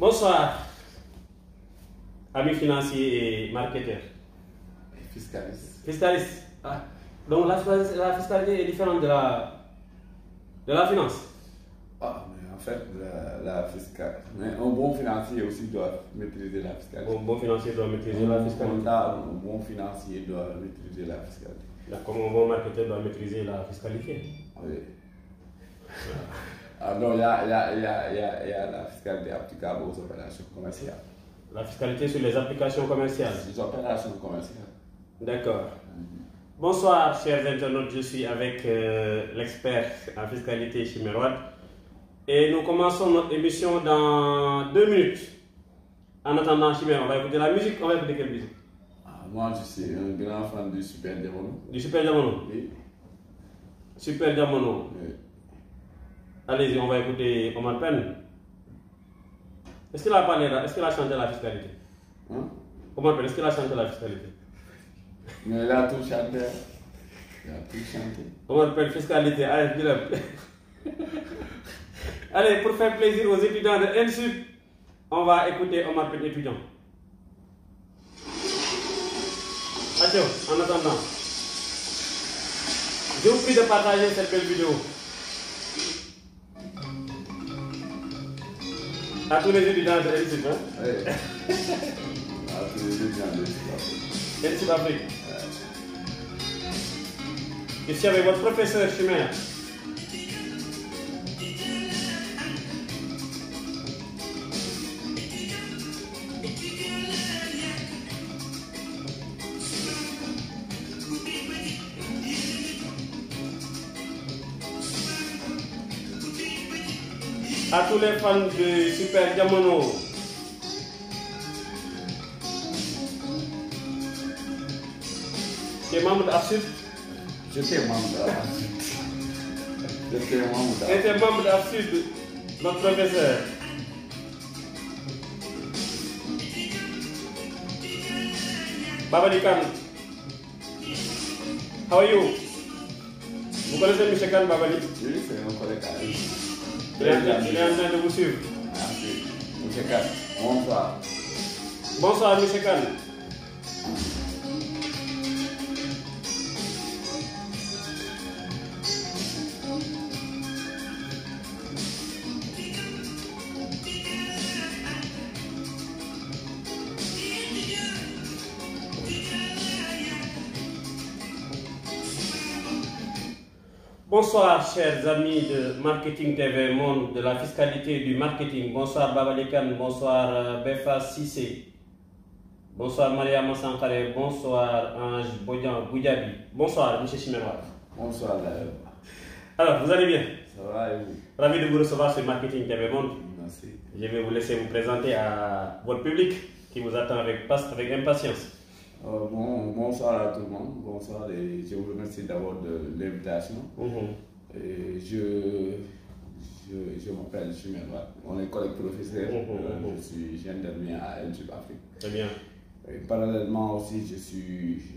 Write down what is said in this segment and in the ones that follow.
Bonsoir, amis financiers et marketeurs. Fiscaliste. Fiscaliste. Ah. Donc la fiscalité est différente de la finance. Ah, mais en fait, mais un bon financier aussi doit maîtriser la fiscalité. Un bon financier doit maîtriser la fiscalité. Un bon financier doit maîtriser la fiscalité. Comme un bon marketeur doit maîtriser la fiscalité. Oui. Ah non, il y a la fiscalité applicable aux opérations commerciales. La fiscalité sur les applications commerciales. Les opérations commerciales. D'accord. Bonsoir, chers internautes, je suis avec l'expert en fiscalité chez Merwad. Et nous commençons notre émission dans 2 minutes. En attendant, Chimère, on va écouter la musique. On va écouter quelle musique? Moi, je suis un grand fan du Super Diamono. Du Super Diamono? Oui. Super Diamono. Oui. Allez-y, on va écouter Omar Pène. Est-ce qu'il a parlé là? Est-ce qu'il a chanté la fiscalité? Hein? Omar Pène, est-ce qu'il a chanté la fiscalité? Mais il a tout chanté. Il a tout chanté. Omar Pène, fiscalité. Allez, dis-le. Allez, pour faire plaisir aux étudiants de NSUP, on va écouter Omar Pène étudiant. Adieu, en attendant. Je vous prie de partager cette belle vidéo. À tous les étudiants de NSUP, hein? Oui. À tous les étudiants de NSUP. NSUP Afrique. Je suis avec votre professeur Chimère. À tous les fans de Super Diamono. Tu es membre d'Afsud? J'étais membre d'Afsud. J'étais membre d'Afsud. Tu étais membre d'Afsud, notre professeur. Babali Khan. How are you? Vous connaissez M. Khan Babali? Oui, c'est un collègue à lui. Il est en train de vous suivre. Merci. M. Khan, bonsoir. Bonsoir, M. Khan. Bonsoir, chers amis de Marketing TV Monde, de la fiscalité et du marketing. Bonsoir, Babali Khan. Bonsoir, Befa Sissé. Bonsoir, Maria Massankare. Bonsoir, Ange Bodjan Goudjabi. Bonsoir, M. Chimerwa. Bonsoir, Alors, vous allez bien? Ça va et vous? Ravi de vous recevoir sur Marketing TV Monde. Merci. Je vais vous laisser vous présenter à votre public qui vous attend avec impatience. Bonsoir à tout le monde. Bonsoir et je vous remercie d'abord de l'invitation. Et je m'appelle Chimerwa. On est collègue professeur. Je suis gendarme à NSUP Afrique. Très bien. Et parallèlement aussi,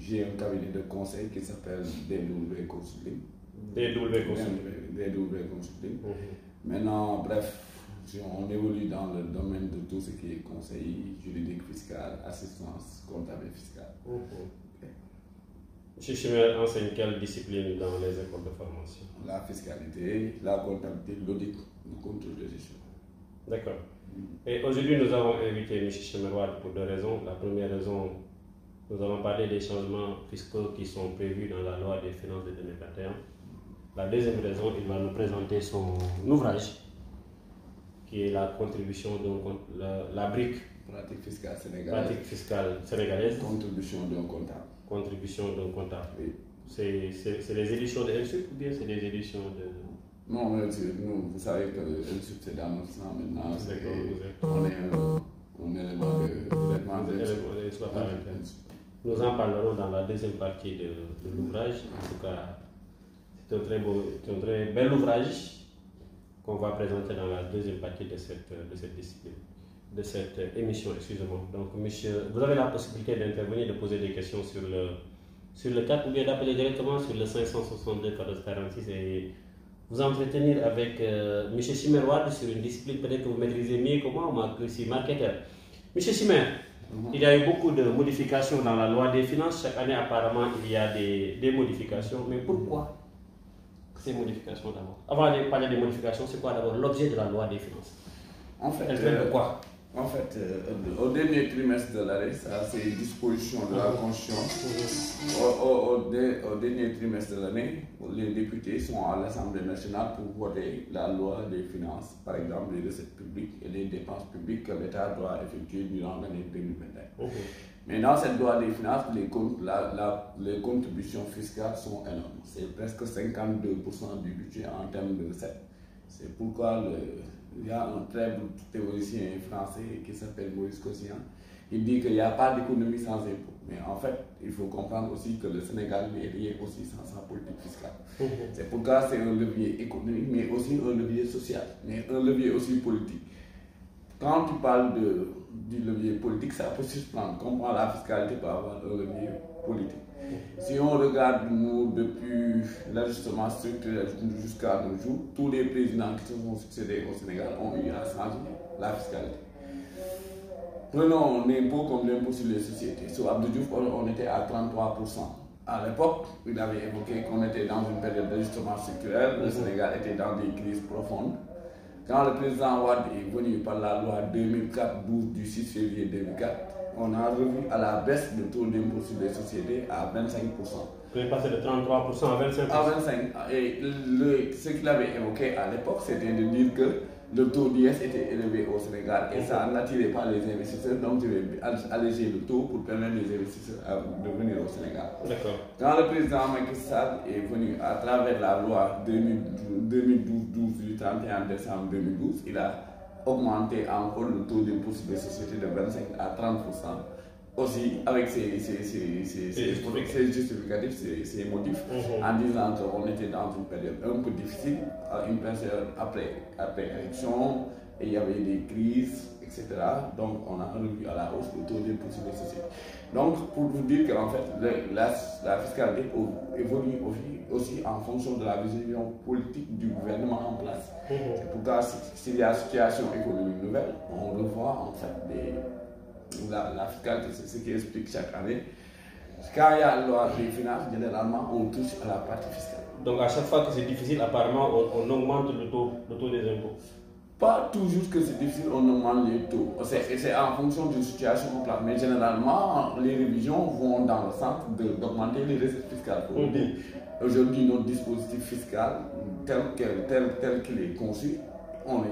j'ai un cabinet de conseil qui s'appelle DW Consulting. DW Consulting. DW Consulting. Maintenant, bref, on évolue dans le domaine de tout ce qui est conseil juridique, fiscal, assistance, comptable et fiscal. M. Chimère enseigne quelle discipline dans les écoles de formation? La fiscalité, la comptabilité, l'audit, le contrôle de gestion. D'accord. Et aujourd'hui, nous avons invité M. Chimère pour 2 raisons. La première raison, nous allons parler des changements fiscaux qui sont prévus dans la loi des finances de 2021. La deuxième raison, il va nous présenter son ouvrage, qui est la contribution, la brique. Pratique fiscale sénégalaise. Pratique fiscale sénégalaise. Contribution d'un comptable. Contribution d'un comptable. Oui. C'est les éditions de NSUP ou bien c'est des éditions de... Non, mais nous, vous savez que NSUP c'est dans notre sang maintenant. On est élément de Nous en parlerons dans la deuxième partie de l'ouvrage. En tout cas, c'est un très bel ouvrage qu'on va présenter dans la deuxième partie de cette discipline, de cette émission, excusez-moi. Donc, monsieur, vous avez la possibilité d'intervenir, de poser des questions sur le 4 ou bien d'appeler directement sur le 562 14 46 et vous entretenir avec M. Chimère sur une discipline peut-être que vous maîtrisez mieux que moi que je suis marketeur. M. Chimère, il y a eu beaucoup de modifications dans la loi des finances. Chaque année, apparemment, il y a des modifications. Mais pourquoi ces modifications d'abord? Avant de parler des modifications, c'est quoi d'abord l'objet de la loi des finances? En fait, elle fait de quoi? En fait, au dernier trimestre de l'année, ça c'est une disposition de la Constitution. Au dernier trimestre de l'année, les députés sont à l'Assemblée nationale pour voter la loi des finances, par exemple les recettes publiques et les dépenses publiques que l'État doit effectuer durant l'année 2021. Mais dans cette loi des finances, les contributions fiscales sont énormes. C'est presque 52% du budget en termes de recettes. C'est pourquoi il y a un très bon théoricien français qui s'appelle Maurice Kossian. Il dit qu'il n'y a pas d'économie sans impôts. Mais en fait, il faut comprendre aussi que le Sénégal n'est rien aussi sans sa politique fiscale. C'est pourquoi c'est un levier économique, mais aussi un levier social, mais un levier aussi politique. Quand tu parles du levier politique, ça peut surprendre. Comment la fiscalité peut avoir un levier politique. Si on regarde nous depuis l'ajustement structurel jusqu'à nos jours, tous les présidents qui se sont succédés au Sénégal ont eu à changer la fiscalité. Prenons un impôt comme l'impôt sur les sociétés. Sous Abdou Diouf, on était à 33%. À l'époque, il avait évoqué qu'on était dans une période d'ajustement structurel, le Sénégal était dans des crises profondes. Quand le président Wade est venu par la loi 2004-12 du 6 février 2004, on a revu à la baisse le taux d'impôt sur les sociétés à 25%. Vous êtes passé de 33% à 25%. À 25%. Et ce qu'il avait évoqué à l'époque, c'était de dire que le taux d'IS était élevé au Sénégal et ça n'attirait pas les investisseurs, donc je vais alléger le taux pour permettre les investisseurs de venir au Sénégal. Quand le président Macky Sall est venu à travers la loi 2012 du 31 décembre 2012, il a augmenté encore le taux d'impôt sur les sociétés de 25 à 30%. Aussi avec ses justificatifs, ses motifs, en disant qu'on était dans une période un peu difficile, une période après l'élection, et il y avait des crises, etc. Donc on a revu à la hausse le taux d'impôt sur les sociétés. Donc pour vous dire qu'en fait, la fiscalité évolue aussi en fonction de la vision politique du gouvernement en place. C'est pourquoi s'il y a une situation économique nouvelle, on revoit en fait la fiscalité, c'est ce qui explique chaque année. Quand il y a la loi des finances, généralement, on touche à la partie fiscale. Donc à chaque fois que c'est difficile, apparemment, on augmente le taux des impôts. Pas toujours que c'est difficile, on augmente les taux. C'est en fonction d'une situation en place. Mais généralement, les révisions vont dans le sens d'augmenter les recettes fiscales. Aujourd'hui, notre dispositif fiscal, tel qu'il est conçu, on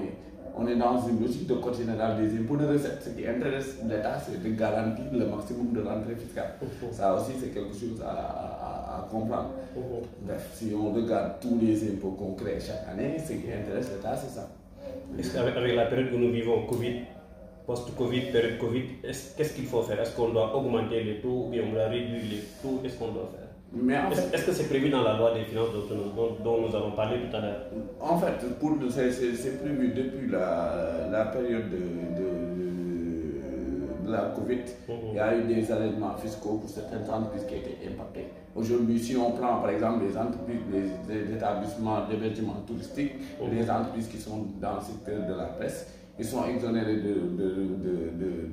est dans une logique de code général des impôts de recettes. Ce qui intéresse l'État, c'est de garantir le maximum de rentrée fiscale. Ça aussi, c'est quelque chose à comprendre. Bref, si on regarde tous les impôts qu'on crée chaque année, ce qui intéresse l'État, c'est ça. Est-ce qu'avec la période où nous vivons, Covid, post-Covid, période Covid, qu'est-ce qu'il faut faire? Est-ce qu'on doit augmenter les taux ou bien on doit réduire les taux? Qu'est-ce qu'on doit faire? Est-ce que c'est prévu dans la loi des finances dont nous avons parlé tout à l'heure? En fait, c'est prévu depuis la période de la Covid. Il y a eu des allègements fiscaux pour certaines entreprises qui étaient impactées. Aujourd'hui, si on prend par exemple les entreprises, les établissements d'hébergement touristique, les entreprises qui sont dans le secteur de la presse, ils sont exonérés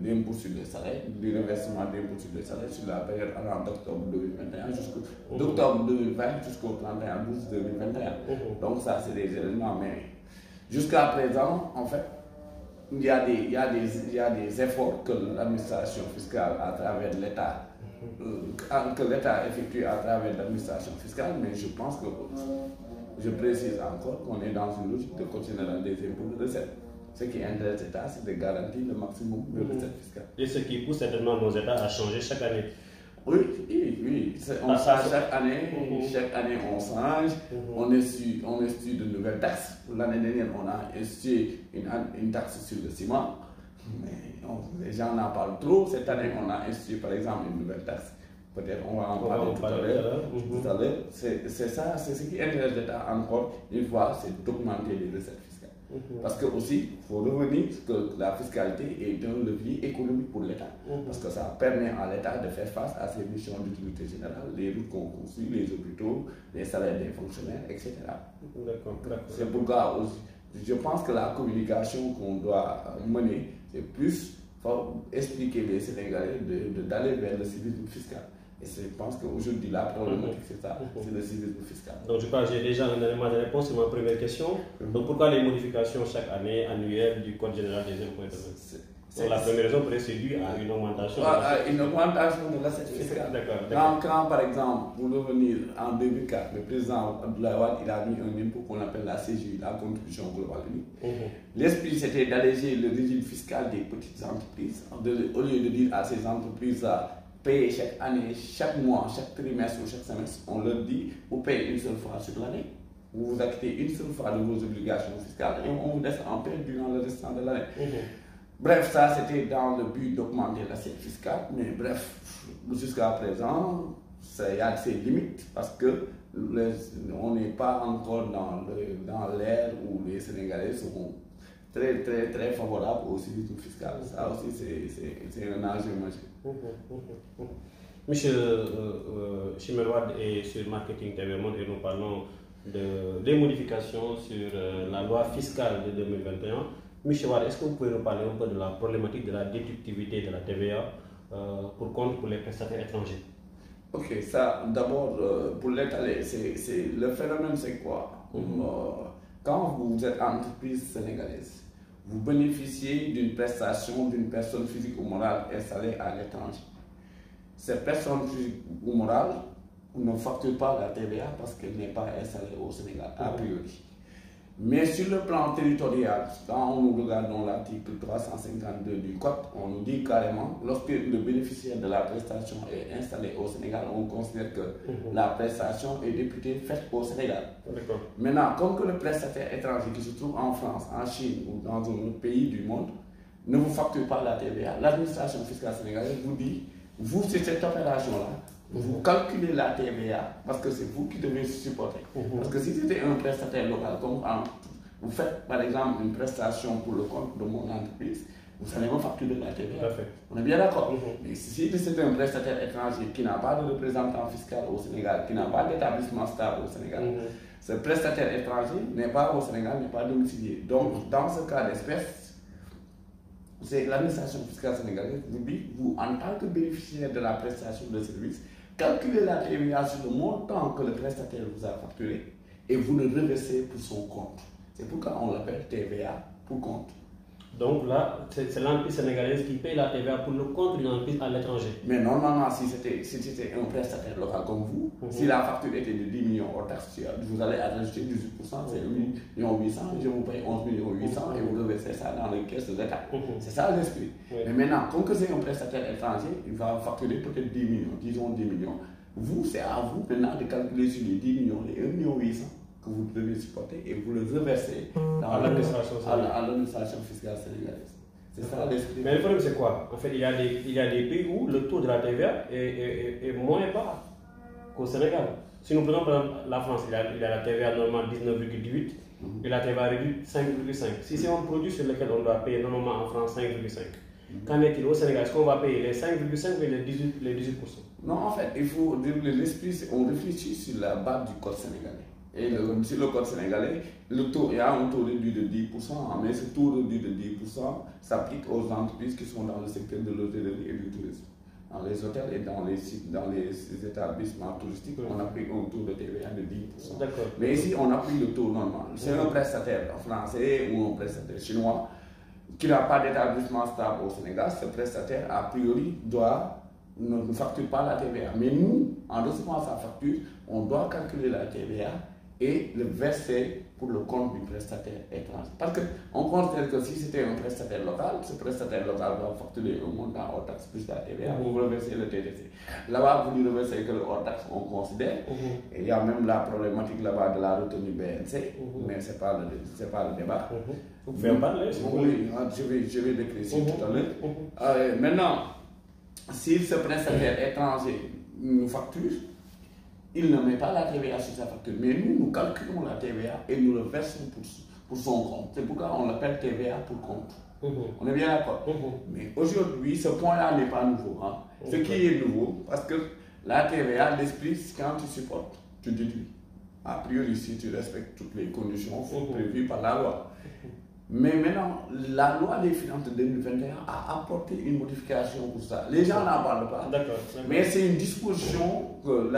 d'impôts sur les salaires, du reversement d'impôts sur les salaires sur la période allant d'octobre 2021 d'octobre 2020 jusqu'au 31/12/2021. Donc ça, c'est des éléments. Mais jusqu'à présent, en fait, il y a des efforts que l'administration fiscale à travers l'État, que l'État effectue à travers l'administration fiscale, mais je pense que, je précise encore qu'on est dans une logique de code général des impôts de recettes. Ce qui intéresse l'État, c'est de garantir le maximum de recettes fiscales. Et ce qui pousse certainement nos États à changer chaque année. Oui. Chaque année, on change, on institue de nouvelles taxes. L'année dernière, on a institué une taxe sur le ciment. Mais les gens en parlent trop. Cette année, on a institué par exemple une nouvelle taxe. Peut-être on va en parler tout à l'heure. C'est ça, c'est ce qui intéresse l'État encore une fois, c'est d'augmenter les recettes fiscales. Parce que aussi, il faut revenir que la fiscalité est un levier économique pour l'État. Parce que ça permet à l'État de faire face à ses missions d'utilité générale, les routes qu'on construit, les hôpitaux, les salaires des fonctionnaires, etc. C'est pourquoi aussi, je pense que la communication qu'on doit mener, c'est plus pour expliquer les Sénégalais d'aller vers le civisme fiscal. Et je pense qu'aujourd'hui, la problématique, c'est ça, c'est le civisme fiscal. Donc, je crois que j'ai déjà un élément de réponse sur ma première question. Donc, pourquoi les modifications chaque année annuelles du Code général des impôts et domaines? La première raison, peut-être, c'est dû à une augmentation. Une augmentation de l'assiette fiscale. Quand, par exemple, pour revenir en 2004, le président Abdoulaye Wade, il a mis un impôt qu'on appelle la CGI, la contribution globale unique. L'esprit, c'était d'alléger le régime fiscal des petites entreprises. Au lieu de dire à ces entreprises-là, payer chaque année, chaque mois, chaque trimestre ou chaque semestre, on leur dit, vous payez une seule fois sur l'année, vous vous acquittez une seule fois de vos obligations fiscales et on vous laisse en paix durant le restant de l'année. Bref, ça c'était dans le but d'augmenter l'assiette fiscale, mais bref, jusqu'à présent, il y a ses limites parce que on n'est pas encore dans l'ère où les Sénégalais seront très favorables au civisme fiscal. Ça aussi, c'est un enjeu majeur. Monsieur Chimel Wade est sur Marketing TV Monde et nous parlons des modifications sur la loi fiscale de 2021. Monsieur Wade, est-ce que vous pouvez nous parler un peu de la problématique de la déductibilité de la TVA pour les prestataires étrangers? Ok, ça d'abord, pour l'étaler, le phénomène c'est quoi? Quand vous êtes entreprise sénégalaise, vous bénéficiez d'une prestation d'une personne physique ou morale installée à l'étranger. Cette personne physique ou morale ne facture pas la TVA parce qu'elle n'est pas installée au Sénégal, a priori. Mais sur le plan territorial, quand nous regardons l'article 352 du Code, on nous dit carrément, lorsque le bénéficiaire de la prestation est installé au Sénégal, on considère que la prestation est députée faite au Sénégal. Maintenant, comme que le prestataire étranger qui se trouve en France, en Chine ou dans un autre pays du monde ne vous facture pas la TVA, l'administration fiscale sénégalaise vous dit, vous, c'est cette opération-là, vous calculez la TVA parce que c'est vous qui devez supporter. Parce que si c'était un prestataire local, comme vous faites par exemple une prestation pour le compte de mon entreprise, vous allez me facturer la TVA. On est bien d'accord. Mais si c'est un prestataire étranger qui n'a pas de représentant fiscal au Sénégal, qui n'a pas d'établissement stable au Sénégal, ce prestataire étranger n'est pas au Sénégal, n'est pas domicilié. Donc dans ce cas d'espèce, c'est l'administration fiscale sénégalaise vous dit, vous en tant que bénéficiaire de la prestation de service, calculez la TVA sur le montant que le prestataire vous a facturé et vous le reversez pour son compte. C'est pourquoi on l'appelle TVA pour compte. Donc là, c'est l'entreprise sénégalaise qui paye la TVA pour le compte d'une entreprise à l'étranger. Mais normalement, si c'était un prestataire local comme vous, si la facture était de 10 millions hors taxe, vous allez ajouter 18%, c'est 1 800 000, je vous paye 11 800 000 et vous reversez ça dans les caisses de l'État. C'est ça l'esprit. Mais maintenant, comme que c'est un prestataire étranger, il va facturer peut-être 10 millions, disons 10 millions. Vous, c'est à vous maintenant de calculer sur les 10 millions, les 1 800 000 que vous devez supporter et vous le reversez à l'administration fiscale sénégalaise. C'est ça l'esprit. Mais le problème c'est quoi? En fait, il y a des pays où le taux de la TVA est moins bas qu'au Sénégal. Si nous prenons par exemple la France, il y a la TVA normale 19,18 et la TVA réduite 5,5. Si c'est un produit sur lequel on doit payer normalement en France 5,5, qu'en est-il au Sénégal? Est-ce qu'on va payer les 5,5 ou les 18%? Non, en fait, il faut dire l'esprit, on réfléchit sur la base du code sénégalais. Et sur le code sénégalais, il y a un taux réduit de 10%, mais ce taux réduit de 10% s'applique aux entreprises qui sont dans le secteur de l'hôtellerie et du tourisme. Dans les hôtels et dans les établissements touristiques, on applique un taux de TVA de 10%. Mais ici, on applique le taux normal. C'est un prestataire français ou un prestataire chinois qui n'a pas d'établissement stable au Sénégal. Ce prestataire, a priori, ne facture pas la TVA. Mais nous, en recevant sa facture, on doit calculer la TVA et le verser pour le compte du prestataire étranger. Parce qu'on considère que si c'était un prestataire local, ce prestataire local doit facturer un montant hors taxe plus la TVA, vous reversez le TTC. Là-bas, vous ne reversez que le hors taxe, on considère. Et il y a même la problématique là-bas de la retenue BNC, mais ce n'est pas le débat. Vous pouvez en parler? Oui, je vais décrire tout à l'heure. Maintenant, si ce prestataire étranger nous facture, il ne met pas la TVA sur sa facture, mais nous calculons la TVA et nous le versons pour son compte. C'est pourquoi on l'appelle TVA pour compte. On est bien d'accord. Mais aujourd'hui, ce point-là n'est pas nouveau. Hein. Ce qui est nouveau, parce que la TVA, l'esprit, quand tu supportes, tu déduis. A priori, si tu respectes toutes les conditions prévues par la loi. Mais maintenant, la loi des finances de 2021 a apporté une modification pour ça. Les gens n'en parlent pas. Mais c'est une disposition que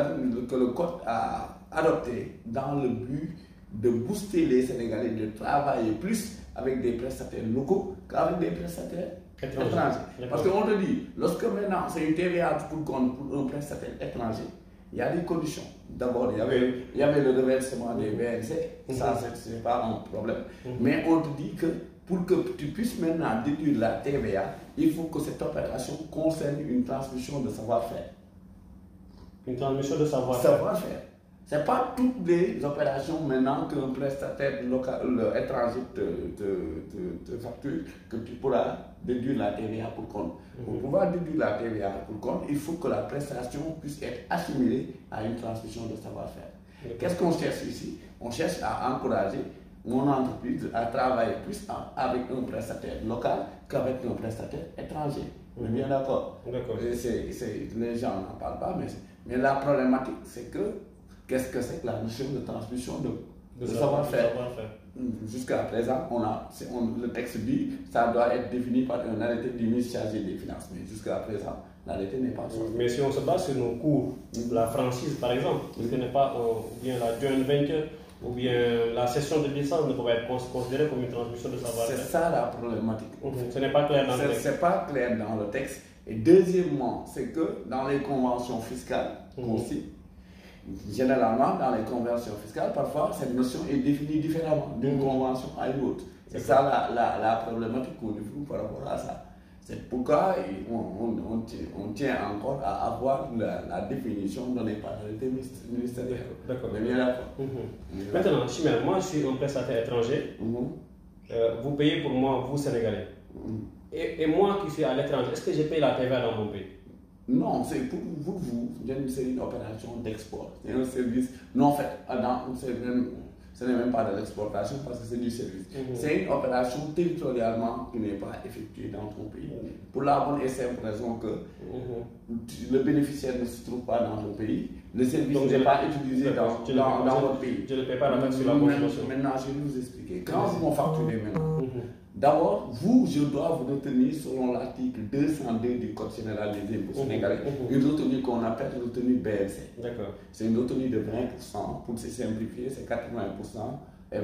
le Code a adoptée dans le but de booster les Sénégalais, de travailler plus avec des prestataires locaux qu'avec des prestataires étrangers. Parce qu'on te dit, lorsque maintenant c'est une TVA pour un prestataire étranger, il y a des conditions. D'abord, il y avait le reversement des BNC, ça c'est pas un problème. Mais on te dit que pour que tu puisses maintenant déduire la TVA, il faut que cette opération concerne une transmission de savoir-faire. Une transmission de savoir-faire. Savoir-faire. Ce n'est pas toutes les opérations maintenant qu'un prestataire local, étranger te facture que tu pourras déduire la TVA pour compte. Pour pouvoir déduire la TVA pour compte, il faut que la prestation puisse être assimilée à une transmission de savoir-faire. Qu'est-ce qu'on cherche ici? On cherche à encourager mon entreprise à travailler plus avec un prestataire local qu'avec un prestataire étranger. On est bien d'accord? Les gens n'en parlent pas, mais la problématique, c'est que qu'est-ce que c'est que la notion de transmission de savoir-faire? Jusqu'à présent, le texte dit que ça doit être défini par un arrêté du ministre chargé des Finances. Mais jusqu'à présent, l'arrêté n'est pas sorti. Mais si on se base sur nos cours, la franchise par exemple, ce n'est pas ou bien la joint venture ou bien la cession de licence ne peut pas être considérée comme une transmission de savoir-faire. C'est ça la problématique. Ce n'est pas clair dans le texte. C'est pas clair dans le texte. Et deuxièmement, c'est que dans les conventions fiscales aussi, généralement, dans les conventions fiscales, parfois, cette notion est définie différemment d'une convention à une autre. C'est ça la problématique qu'on trouve par rapport à ça. C'est pourquoi on tient encore à avoir la définition donnée par l'arrêté ministériel. D'accord. Maintenant, Chimère, moi je suis un prestataire étranger. Vous payez pour moi, vous Sénégalais. Et moi qui suis à l'étranger, est-ce que je paye la TVA dans mon pays? Non, c'est pour vous, c'est une opération d'export. C'est un service non fait. Ce n'est même pas de l'exportation parce que c'est du service. C'est une opération territorialement qui n'est pas effectuée dans ton pays. Pour la bonne et simple raison que le bénéficiaire ne se trouve pas dans ton pays, le service n'est pas utilisé dans votre pays. Je ne paie pas la taxe sur la consommation. Maintenant, je vais vous expliquer. Quand vous m'en facturez maintenant, d'abord, je dois vous retenir selon l'article 202 du Code général des impôts sénégalais, une retenue qu'on appelle retenue BNC. D'accord. C'est une retenue de 20%, pour se simplifier, c'est 80% et 25%.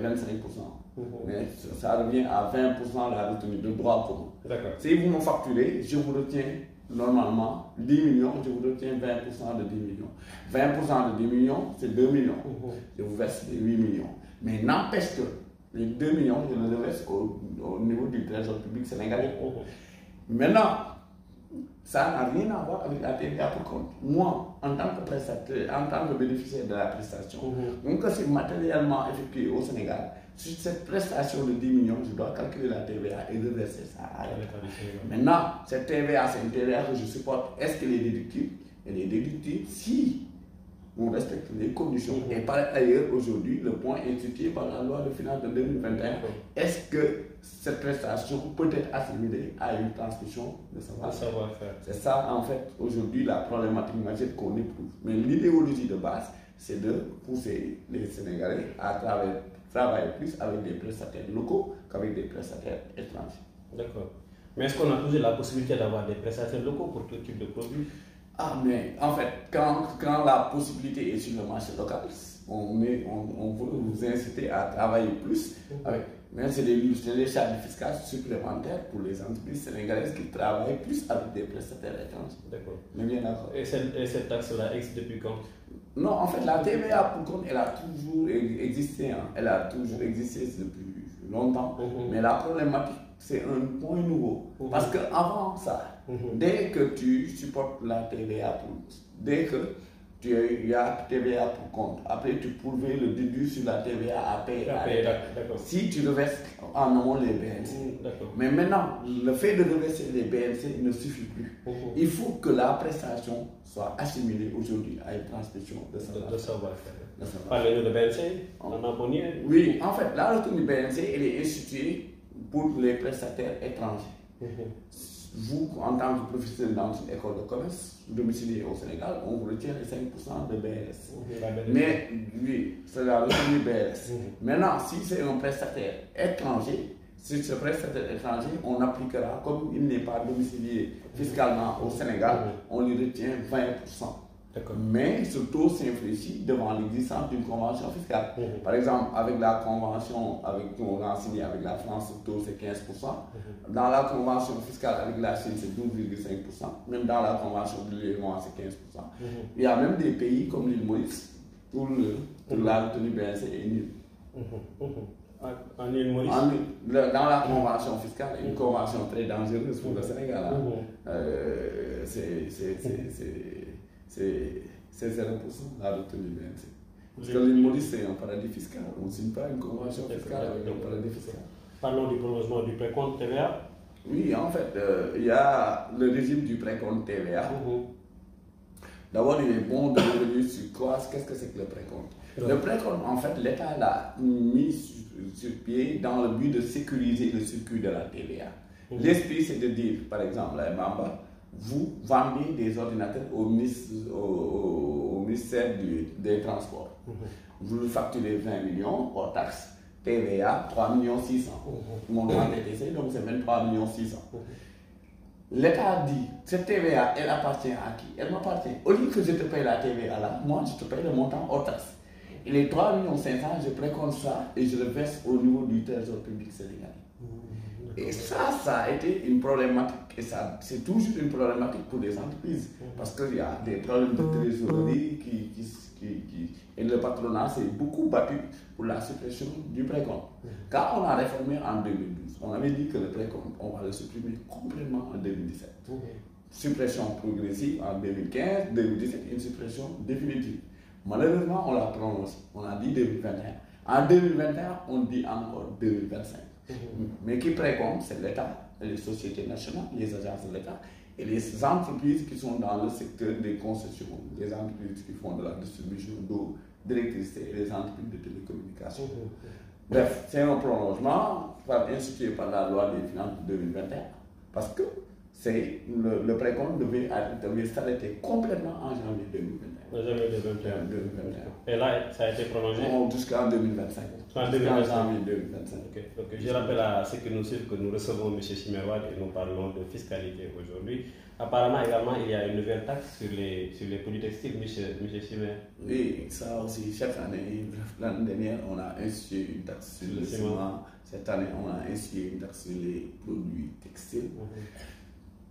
Mais ça revient à 20% la retenue de droit commun. D'accord. Si vous me facturez, je vous retiens normalement 10 millions, je vous retiens 20% de 10 millions. 20% de 10 millions, c'est 2 millions. Je vous verse les 8 millions. Mais n'empêche que les 2 millions, je les reverse au niveau du trésor public sénégalais. Maintenant, ça n'a rien à voir avec la TVA pour compte. Moi, en tant que prestataire, en tant que bénéficiaire de la prestation, donc c'est matériellement effectué au Sénégal, sur cette prestation de 10 millions, je dois calculer la TVA et reverser ça à l'État. Maintenant, cette TVA, c'est une TVA que je supporte. Est-ce qu'elle est déductible? Elle est déductible si on respecte les conditions. Et par ailleurs, aujourd'hui, le point est étudié par la loi de finances de 2021. Est-ce que cette prestation peut être assimilée à une transmission de savoir-faire? C'est ça, en fait, aujourd'hui, la problématique majeure qu'on éprouve. Mais l'idéologie de base, c'est de pousser les Sénégalais à travailler plus avec des prestataires locaux qu'avec des prestataires étrangers. D'accord. Mais est-ce qu'on a toujours la possibilité d'avoir des prestataires locaux pour tout type de produits? Ah, mais en fait, quand la possibilité est sur le marché local, on veut vous inciter à travailler plus avec. Mais c'est des charges fiscales supplémentaires pour les entreprises sénégalaises qui travaillent plus avec des prestataires étrangers. D'accord. Mais bien d'accord. Et cette taxe-là existe depuis quand? Non, en fait, la TVA, pour compte, elle a toujours existé. Hein. Elle a toujours existé depuis longtemps. Mais la problématique, c'est un point nouveau. Parce qu'avant ça, dès que tu supportes la TVA, dès que il y a TVA pour compte. Après, tu pourrais le déduire sur la TVA à payer. Si tu reverses en amont les BNC. Mais maintenant, le fait de reverser les BNC ne suffit plus. Il faut que la prestation soit assimilée aujourd'hui à une transmission de savoir-faire. Parlez-nous de BNC, Oui, en fait, la retenue BNC, elle est instituée pour les prestataires étrangers. Vous, en tant que professeur dans une école de commerce, domicilié au Sénégal, on vous retient les 5% de BLS. Mais oui, c'est la retenue BLS. Maintenant, si c'est un prestataire étranger, si ce prestataire étranger, on appliquera, comme il n'est pas domicilié fiscalement au Sénégal, on lui retient 20%. Mais ce taux s'infléchit devant l'existence d'une convention fiscale. Par exemple, avec la convention qu'on a signée avec la France, le taux c'est 15%. Dans la convention fiscale avec la Chine, c'est 12,5%. Même dans la convention de l'UEMOA, c'est 15%. Il y a même des pays comme l'île Maurice où la retenue BNC est nulle. En île Maurice, dans la convention fiscale, une convention très dangereuse pour le Sénégal. C'est 0% la retenue BNC. Parce que l'île Maurice, c'est un paradis fiscal. On ne signe pas une convention fiscale avec un paradis fiscal. Parlons du prolongement du précompte TVA. Oui, en fait, il y a le régime du précompte TVA. D'abord, il est bon de revenir sur quoi, qu'est-ce que c'est que le précompte. Le précompte, en fait, l'État l'a mis sur pied dans le but de sécuriser le circuit de la TVA. L'esprit, c'est de dire, par exemple, à Mamba, vous vendez des ordinateurs au ministère des Transports. Vous le facturez 20 millions hors taxes, TVA 3 600 000. Montant TTC, donc c'est 23 600 000. L'État dit, cette TVA, elle appartient à qui? Elle m'appartient. Au lieu que je te paye la TVA là, moi je te paye le montant hors taxes. Et les 3 500 000, je précompte ça et je le verse au niveau du Trésor public sénégalais. Et ça a été une problématique, et c'est toujours une problématique pour les entreprises, parce qu'il y a des problèmes de trésorerie et le patronat s'est beaucoup battu pour la suppression du précompte. Quand on a réformé en 2012, on avait dit que le précompte, on va le supprimer complètement en 2017. Suppression progressive en 2015, 2017, une suppression définitive. Malheureusement, on l'a prononcé, on a dit 2021. En 2021, on dit encore 2025. Mais qui précompte, c'est l'État, les sociétés nationales, les agences de l'État et les entreprises qui sont dans le secteur des concessions, les entreprises qui font de la distribution d'eau, d'électricité et les entreprises de télécommunications. Bref, c'est un prolongement institué par la loi des finances de 2021 parce que le précompte devait s'arrêter complètement en janvier 2021. Et là, ça a été prolongé jusqu'en 2025. En 2025. 2025. Je rappelle à ceux qui nous suivent que nous recevons M. Chimerwad et nous parlons de fiscalité aujourd'hui. Apparemment, également, il y a une nouvelle taxe sur les produits textiles, M. Chimer. Oui, ça aussi, chaque année, l'année dernière, on a institué une taxe sur le ciment. Cette année, on a institué une taxe sur les produits textiles.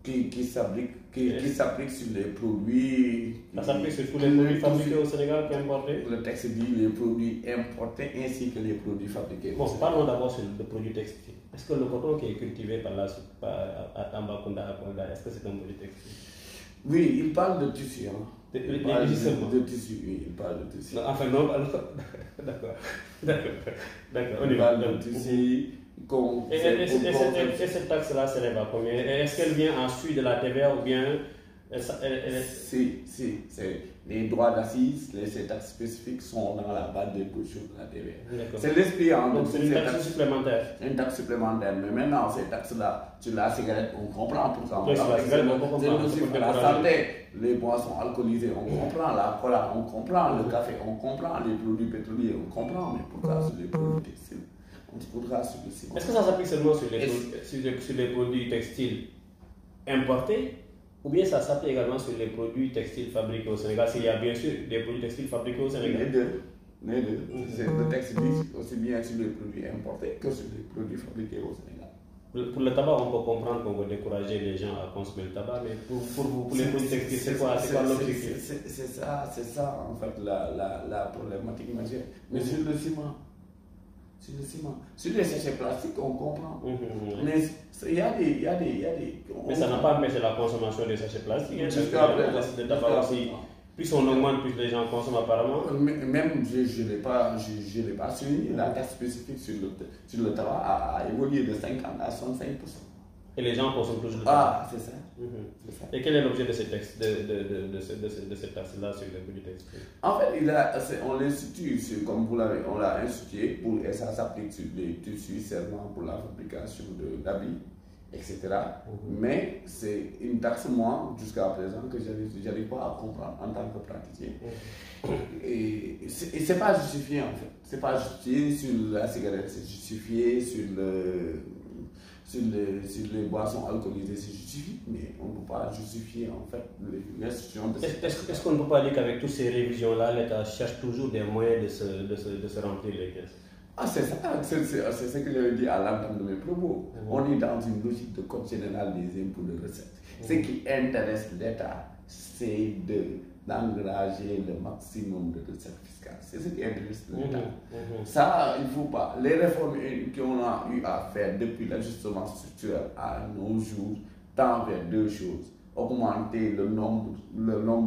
Qui s'applique sur les produits. Ça s'applique sur tous les produits fabriqués au Sénégal qui sont importés. Le texte dit les produits importés ainsi que les produits fabriqués. Bon, parlons d'abord sur les produits textiles. Est-ce que le coton qui est cultivé à Tambacounda, est-ce que c'est un produit textile? Oui, il parle de tissu. De tissu, oui, il parle de tissu. Non, enfin, non, alors. D'accord. On y va. Il parle de tissu. Et cette taxe-là s'élève à combien? Est-ce qu'elle vient ensuite de la TVA ou bien Si, c'est les droits d'assises, ces taxes spécifiques sont dans la base de l'imposition de la TVA. C'est l'esprit en donc c'est une taxe supplémentaire. Une taxe supplémentaire, mais maintenant ces taxes-là, sur la cigarette, on comprend pourquoi. Oui, sur la cigarette, on comprend. C'est aussi pour la santé, les boissons alcoolisées, on comprend, la cola, on comprend, le café, on comprend, les produits pétroliers, on comprend, mais pourquoi sur les produits textiles? Est-ce que ça s'applique seulement sur les produits textiles importés ou bien ça s'applique également sur les produits textiles fabriqués au Sénégal s'il y a bien sûr des produits textiles fabriqués au Sénégal? Les deux. Le texte dit aussi bien sur les produits importés que sur les produits fabriqués au Sénégal. Pour le tabac, on peut comprendre qu'on veut décourager les gens à consommer le tabac, mais pour les produits textiles, c'est quoi l'objectif? C'est ça en fait la problématique majeure. Mais sur le ciment, sur les sachets plastiques, on comprend. Mais il y a des. Mais ça n'a pas empêché la consommation des sachets plastiques. Jusqu'à présent. Plus on augmente, plus les gens consomment apparemment. Même, je ne l'ai pas souligné, la taxe spécifique sur le tabac a évolué de 50 à 65%. Et les gens consomment toujours le tabac. Ah, c'est ça. Ça. Et quel est l'objet de cette taxe-là sur le produit textile? En fait, on l'institue, comme vous l'avez, on l'a institué, et ça s'applique sur les tissus servant pour la fabrication d'habits, etc. Mais c'est une taxe, moi, jusqu'à présent, que je n'arrive pas à comprendre en tant que praticien. Et ce n'est pas justifié, en fait. Ce n'est pas justifié sur la cigarette, c'est justifié sur les boissons alcoolisées, c'est justifié, mais on ne peut pas justifier en fait l'institution de cette... Est-ce qu'on ne peut pas dire qu'avec toutes ces révisions-là, l'État cherche toujours des moyens de se remplir les caisses? Ah, c'est ça, c'est ce que j'avais dit à l'entame de mes propos. On est dans une logique de code général des impôts de recettes. Ce qui intéresse l'État, c'est d'engager le maximum de recettes fiscales. C'est ce qui intéresse l'État. Ça, il ne faut pas. Les réformes qu'on a eu à faire depuis l'ajustement structurel à nos jours tendent vers deux choses. Augmenter le nombre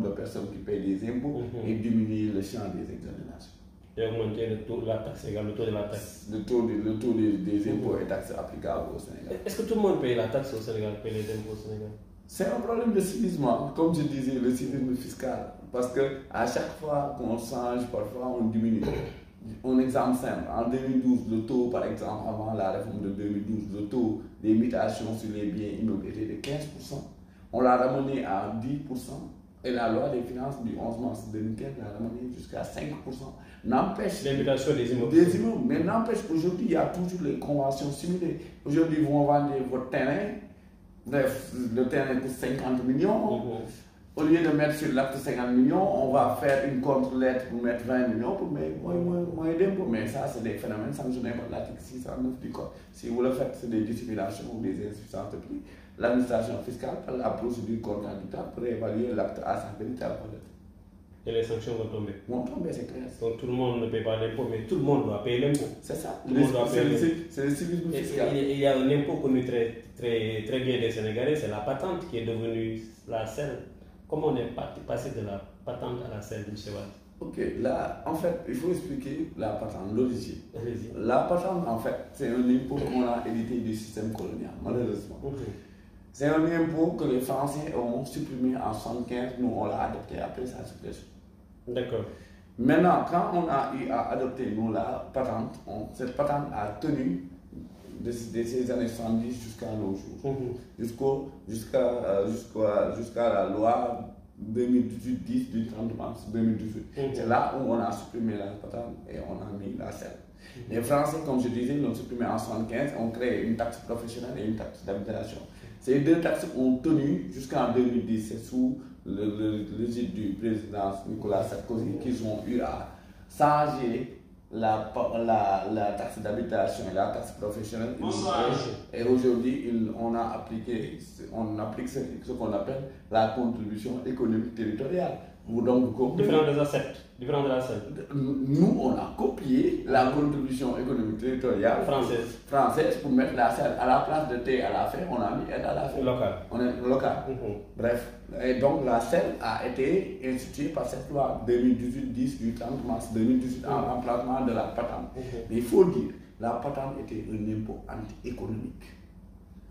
de personnes qui payent des impôts et diminuer le champ des exonérations. Et augmenter le taux de la taxe également, le taux de la taxe. Le taux des impôts et taxes applicables au Sénégal. Est-ce que tout le monde paye la taxe au Sénégal, paye les impôts au Sénégal? C'est un problème de civisme, comme je disais, le civisme fiscal. Parce qu'à chaque fois qu'on change, parfois on diminue. Un exemple simple, en 2012, le taux, par exemple, avant la réforme de 2012, le taux des mutations sur les biens immeubles était de 15%. On l'a ramené à 10%. Et la loi des finances du 11 mars 2015 l'a ramené jusqu'à 5%. N'empêche. L'imputation des immeubles. Des immeubles. Mais n'empêche, aujourd'hui, il y a toujours les conventions simulées. Aujourd'hui, vous vendez votre terrain. Bref, le terrain coûte 50 millions. Au lieu de mettre sur l'acte 50 millions, on va faire une contre-lettre pour mettre 20 millions pour mettre moins d'impôts. Mais ça, c'est des phénomènes sanctionnés par l'article 609 du Code. Si vous le faites, c'est des dissimulations ou des insuffisances de prix. L'administration fiscale, par la procédure contradictoire, pour évaluer l'acte à sa véritable valeur. Et les sanctions vont tomber. Vont tomber, c'est clair. Donc tout le monde ne paye pas l'impôt, mais tout le monde doit payer l'impôt. C'est ça. C'est le civisme fiscal. Il y a un impôt connu très bien des Sénégalais, c'est la patente qui est devenue la selle. Comment on est passé de la patente à la selle, M. Wade? Ok, là, en fait, il faut expliquer la patente, l'origine. La patente, en fait, c'est un impôt qu'on a hérité du système colonial, malheureusement. C'est un impôt que les Français ont supprimé en 1975, nous on l'a adopté après sa suppression. D'accord. Maintenant, quand on a eu à adopter nous la patente, cette patente a tenu de ces années 70 jusqu'à nos jours, jusqu'à la loi 2018-10 du 30 mars 2018. C'est là où on a supprimé la patente et on a mis la selle. Les Français, comme je disais, l'ont supprimé en 1975, ont créé une taxe professionnelle et une taxe d'habitation. Ces deux taxes ont tenu jusqu'en 2010, c'est sous l'égide du président Nicolas Sarkozy qu'ils ont eu à changer la taxe d'habitation et la taxe professionnelle. Et aujourd'hui, on applique ce qu'on appelle la contribution économique territoriale. Différent de la selle. Nous, on a copié la contribution économique territoriale française pour mettre la selle à la place de T à la fin, on a mis aide à la fin. Local. On est local. Bref. Et donc la selle a été instituée par cette loi 2018-10 du 30 mars 2018 en remplacement de la patente. Mais il faut dire, la patente était un impôt anti-économique.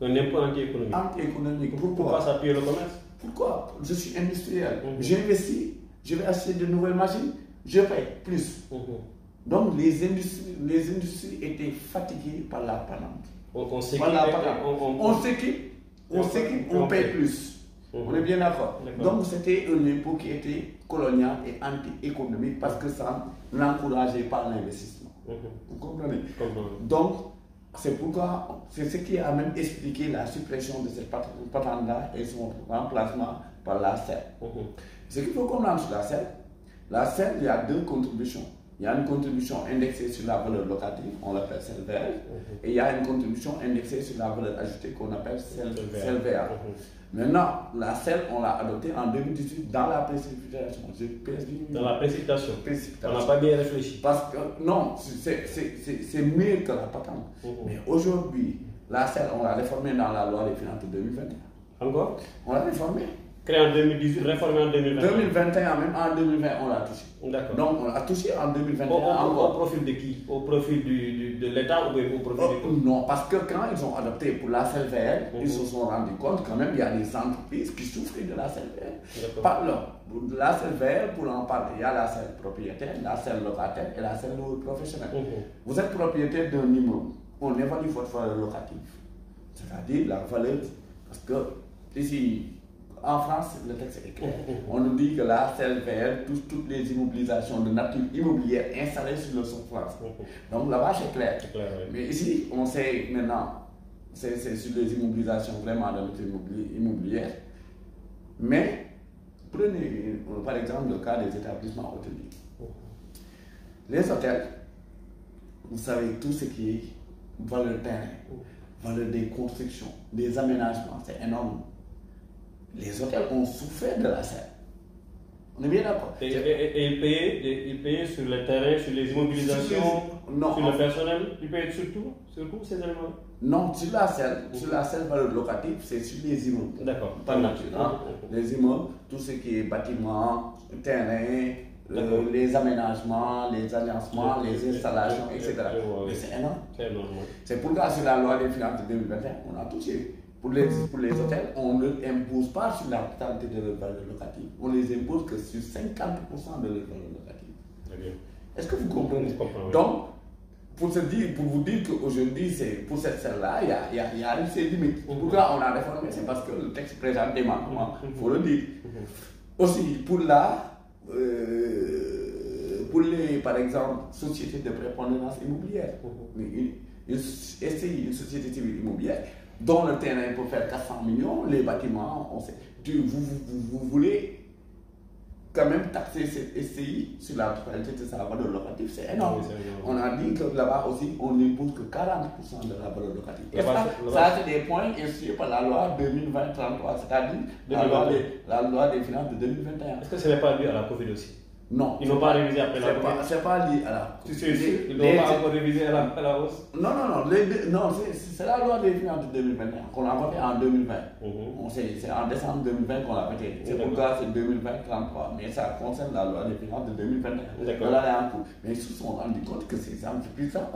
Un impôt anti-économique. Anti-économique. Pourquoi ça pille le commerce? Pourquoi? Je suis industriel. J'investis, je vais acheter de nouvelles machines, je paye plus. Donc les industries étaient fatiguées par la patente. On s'équipe, on paye plus. On est bien d'accord. Donc c'était un impôt qui était colonial et anti-économique parce que ça n'encourageait pas l'investissement. Vous comprenez? Donc, c'est pourquoi, c'est ce qui a même expliqué la suppression de cette patente-là et son remplacement par la selle. Ce qu'il faut comprendre sur la selle, il y a deux contributions. Il y a une contribution indexée sur la valeur locative, on l'appelle selle verte, et il y a une contribution indexée sur la valeur ajoutée qu'on appelle selle verte. Maintenant, la selle, on l'a adoptée en 2018 dans la précipitation. Dans la précipitation. On n'a pas bien réfléchi. Parce que, non, c'est mieux que la patente. Mais aujourd'hui, la selle, on l'a réformée dans la loi des finances de 2021. Encore? On l'a réformée. Créé en 2018, réformé en 2021. 2021, même en 2020, on l'a touché. D'accord. Donc, on l'a touché en 2021 au profil de qui? Au profil de l'État ou au profil du... Non, parce que quand ils ont adopté pour la CLVL, ils se sont rendus compte quand même qu'il y a des entreprises qui souffrent de la CLVL. La CLVL, pour en parler, il y a la CL propriétaire, la CL locataire et la CL professionnelle. Vous êtes propriétaire d'un immeuble, on évalue votre valeur locative, c'est-à-dire la valeur, parce que ici, en France, le texte est clair. On nous dit que la CLVL touche toutes les immobilisations de nature immobilière installées sur le sol France. Donc là-bas, c'est clair. Oui. Mais ici, on sait maintenant, c'est sur les immobilisations vraiment de nature immobilière. Mais prenez par exemple le cas des établissements hôteliers. Les hôtels, vous savez, tout ce qui est valeur terrain, valeur des constructions, des aménagements, c'est énorme. Les hôtels ont souffert de la serre. On est bien d'accord. Et ils payaient sur le terrain, sur les immobilisations, sur le personnel, ils payaient surtout ces éléments. Non, sur la selle valeur locative, c'est sur les immeubles. D'accord. Par nature. Les immeubles, tout ce qui est bâtiments, terrain, les aménagements, les agencements, les installations, etc. Mais c'est énorme. C'est énorme. C'est pourquoi sur la loi des finances de 2021, on a touché. Pour les hôtels, on ne les impose pas sur la totalité de leur valeur locative. On les impose que sur 50% de leur valeur locative. Très bien. Est-ce que vous comprenez? Je comprends, oui. Donc, pour vous dire qu'aujourd'hui, pour cette serre-là, il y a ses limites. Pourquoi on a réformé? C'est parce que le texte présente des manquements, il faut le dire. Aussi, pour les, par exemple, sociétés de prépondérance immobilière, une société civile immobilière, dont le terrain peut faire 400 millions, les bâtiments, on sait. Vous voulez quand même taxer cette SCI sur la totalité de sa valeur locative, c'est énorme. On a dit que là-bas aussi, on n'impose que 40% de la valeur locative. Et ça, c'est des points institués par la loi 2020-33, c'est-à-dire la loi des finances de 2021. Est-ce que ce n'est pas dû à la Covid aussi? Non. Ils n'ont pas révisé après la Covid? C'est pas lié à la Covid. Ils n'ont pas encore révisé à la hausse? Non, c'est la loi des finances de 2021 qu'on a votée en 2020. C'est en décembre 2020 qu'on l'a votée. C'est pourquoi c'est 2020-33. Mais ça concerne la loi des finances de 2021. D'accord. Mais ils se sont rendus compte que ces entreprises-là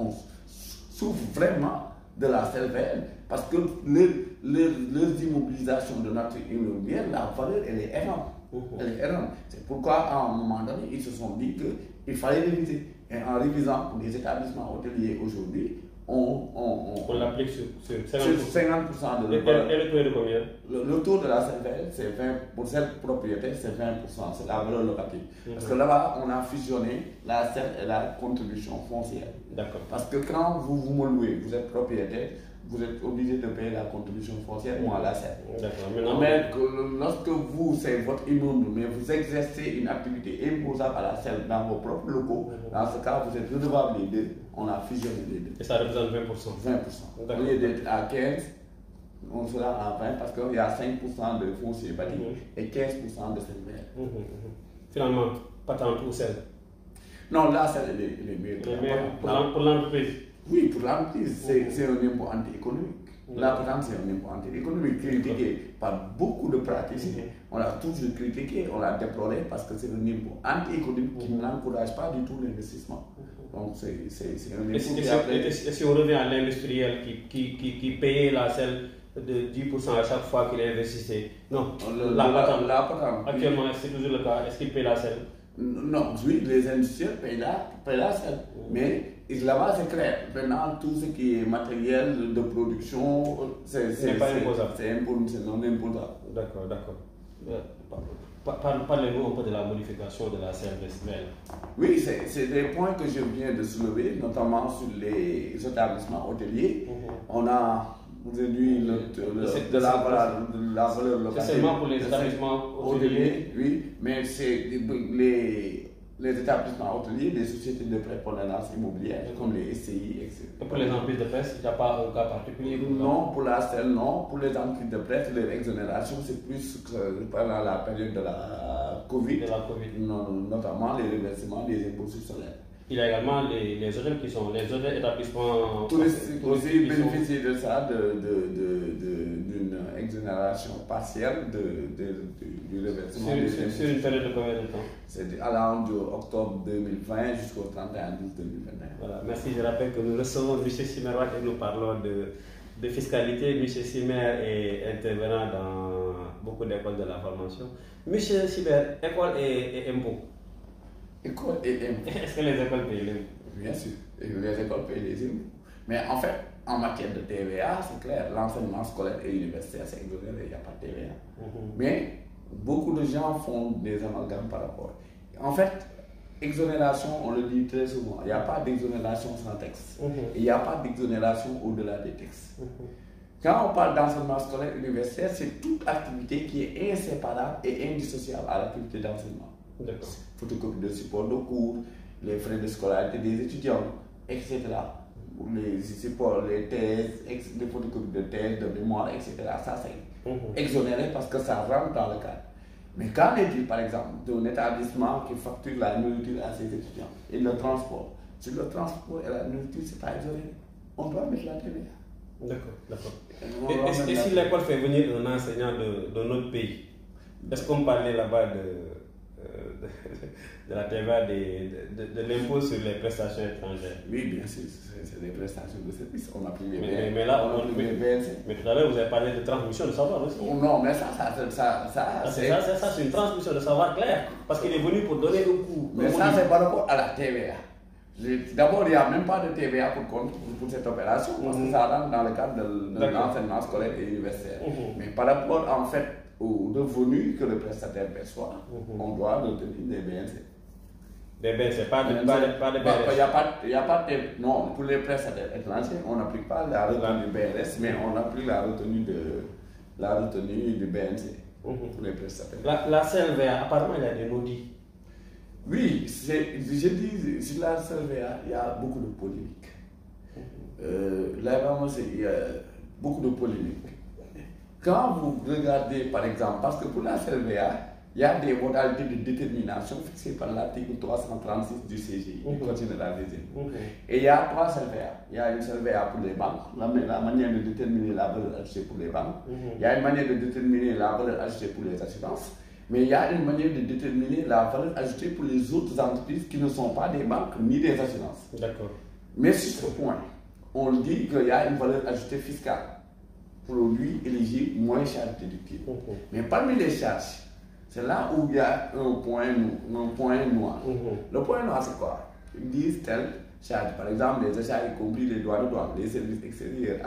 souffrent vraiment de la CLVL parce que leurs immobilisations de nature immobilière, la valeur, elle est énorme. C'est pourquoi, à un moment donné, ils se sont dit qu'il fallait réviser. Et en révisant pour les établissements hôteliers aujourd'hui, on l'applique sur 50%. Sur 50% de et le taux est de combien? Le taux de la CLVL, c'est 20%. Pour cette propriété, c'est 20%. C'est la valeur locative. Parce que là-bas, on a fusionné la CEL et la contribution foncière. D'accord. Parce que quand vous me louez, vous êtes propriétaire, vous êtes obligé de payer la contribution foncière ou à la CEL. D'accord. Mais lorsque c'est votre immeuble, mais vous exercez une activité imposable à la CEL dans vos propres locaux, dans ce cas, vous êtes redevable les deux. On a fusionné les deux. Et ça représente 20%? 20%. Au lieu d'être à 15%, on sera à 20% parce qu'il y a 5% de foncier bâti et 15% de CLVL. Finalement, pas tant pour CEL? Non, là, c'est les meilleurs. Pour l'entreprise? Oui, pour l'entreprise, c'est un impôt anti-économique. Là, par exemple, c'est un impôt anti-économique critiqué par beaucoup de praticiens. On l'a toujours critiqué, on l'a déploré parce que c'est un impôt anti-économique qui n'encourage pas du tout l'investissement. Donc, c'est un impôt et si on revient à l'industriel qui payait la CEL de 10% à chaque fois qu'il investissait? Non, actuellement, c'est toujours le cas. Est-ce qu'il paye la CEL? Non, oui, les industriels payent la CEL. Mais là-bas, c'est clair. Maintenant, tout ce qui est matériel de production, c'est imposable. C'est non imposable. D'accord. Parlez-nous un peu de la modification de la CLVL. Oui, c'est des points que je viens de soulever, notamment sur les établissements hôteliers. On a réduit de la valeur locative. C'est seulement pour les établissements hôteliers? Oui, mais c'est les établissements hôteliers, les sociétés de prépondérance immobilière, comme les SCI, etc. Et pour les entreprises de presse, il n'y a pas un cas particulier? Non, pour la CEL, non. Pour les entreprises de presse, leur exonération, c'est plus que pendant la période de la Covid. Notamment les reversements des impôts sur salaire. il y a également les hôtels qui sont les hôtels établissements touristiques aussi bénéficient de ça, d'une exonération partielle du reversement. Sur une période de combien de temps? C'est allant de octobre 2020 jusqu'au 31 août 2021. Voilà, merci. Je rappelle que nous recevons M. Simer Watt et nous parlons de fiscalité. M. Simer est intervenant dans beaucoup d'écoles de la formation. M. Simer, école et impôts. École et impôts. Est-ce que les écoles payent les impôts? Bien sûr, les écoles payent les impôts. Mais en fait, en matière de TVA, c'est clair, l'enseignement scolaire et universitaire, c'est exonéré, il n'y a pas de TVA. Mais beaucoup de gens font des amalgames par rapport. En fait, exonération, on le dit très souvent, il n'y a pas d'exonération sans texte. Il n'y a pas d'exonération au-delà des textes. Quand on parle d'enseignement scolaire universitaire, c'est toute activité qui est inséparable et indissociable à l'activité d'enseignement. Photocopie de support de cours, les frais de scolarité des étudiants, etc. Les supports, les thèses, les photocopies de thèses, de mémoire, etc. Ça, c'est exonéré parce que ça rentre dans le cadre. Mais qu'en est-il, par exemple, d'un établissement qui facture la nourriture à ses étudiants et le transport? Sur le transport et la nourriture, ce n'est pas exonéré. On doit mettre la TVA. D'accord. Et si l'école fait venir un enseignant de notre pays, est-ce qu'on parlait là-bas de la TVA, de l'impôt sur les prestations étrangères? Oui, bien sûr, c'est des prestations de service. On a pris les mais là, mais tout à l'heure, vous avez parlé de transmission de savoir aussi. Non, mais ça c'est une transmission de savoir clair. Parce qu'il est venu pour donner un coup. Mais ça, c'est par rapport à la TVA. D'abord, il n'y a même pas de TVA pour cette opération, parce que ça rentre dans le cadre de l'enseignement scolaire et universitaire. Mais par rapport, en fait, aux revenus que le prestataire perçoit, on doit retenir des BNC. Des BNC, pas de BRS. Il n'y a pas de... Non, pour les prestataires étrangers, on n'applique pas la retenue du BRS, mais on applique la retenue du BNC pour les prestataires. La CLVA, apparemment, il y a des maudits. Oui, je dis, sur la CLVA, il y a beaucoup de polémiques. Là, vraiment, il y a beaucoup de polémiques. Quand vous regardez, par exemple, parce que pour la CLVA, il y a des modalités de détermination fixées par l'article 336 du CGI, du Code général des impôts. Et il y a trois CLVA. Il y a une CLVA pour les banques, la manière de déterminer la valeur ajoutée pour les banques. Il y a une manière de déterminer la valeur ajoutée pour les assurances. Mais il y a une manière de déterminer la valeur ajoutée pour les autres entreprises qui ne sont pas des banques ni des assurances. D'accord. Mais sur ce point, on dit qu'il y a une valeur ajoutée fiscale. Produits éligibles moins charges déductibles. Mais parmi les charges, c'est là où il y a un point noir. Le point noir, c'est quoi? Ils disent telle charge, par exemple, les achats, y compris les droits de douane, les services extérieurs